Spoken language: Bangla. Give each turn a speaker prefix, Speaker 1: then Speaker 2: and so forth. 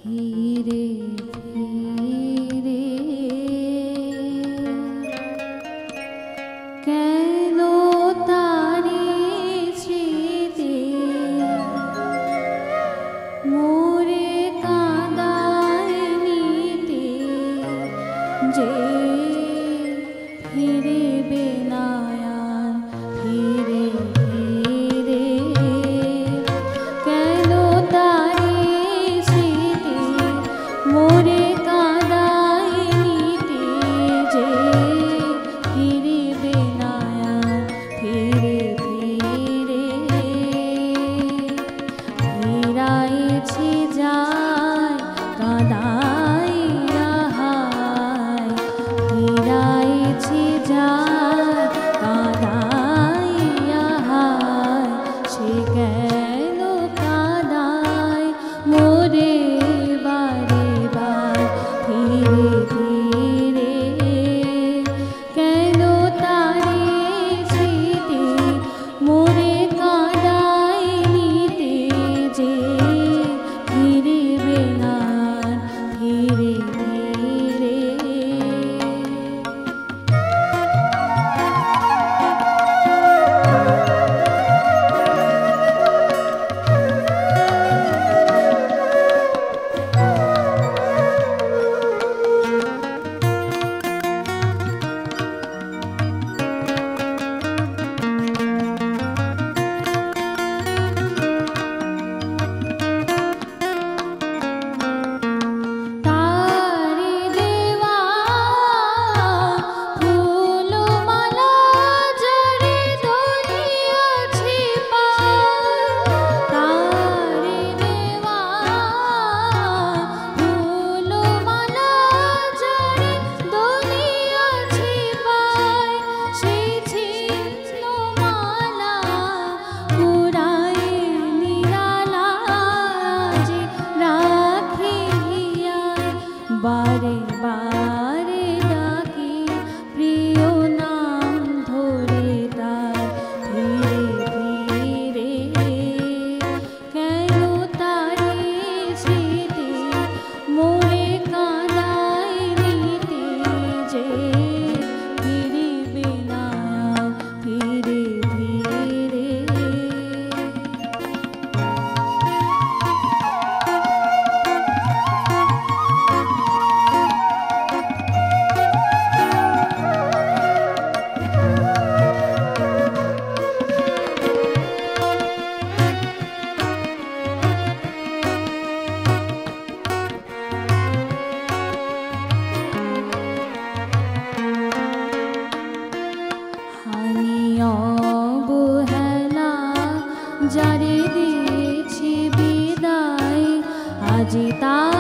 Speaker 1: ধীরে ধীরে কেন তারি স্মৃতি মোরে কাঁদায় নিতে যে ফিরিবে না আর ধীরে ধীরে কেন তারি স্মৃতি মোরে কাঁদায় নিতে যে ফিরিবে না আর ধীরে ধীরে ফিরাইছে যায় কাঁদাইয়া হায় ফিরাইছে যায় কাঁদাইয়া হায় সে কেন কাঁদায় মোরে বারে বার ধীরে ধীরে কেন তারি স্মৃতি মোরে কাঁদায় নিতে যে ফিরিবে না ধীরে ধীরে তারি দেওয়া ফুলমালা জড়ে ধরিয়াছি পায় তারি দেওয়া ফুলমালা জড়ে ধরিয়াছি পায় সেই ছিন্ন মালা কুড়ায় নিরালা যে রাখিয়া বারে বারে ডাকি প্রিয় নাম ধরে তার ধীরে ধীরে কেন তারি স্মৃতি মোরে কাঁদায় নিতে যে ফিরিবে না ধীরে ধীরে হানি অবহেলা যারে দিয়েছি বিদায় আজি তা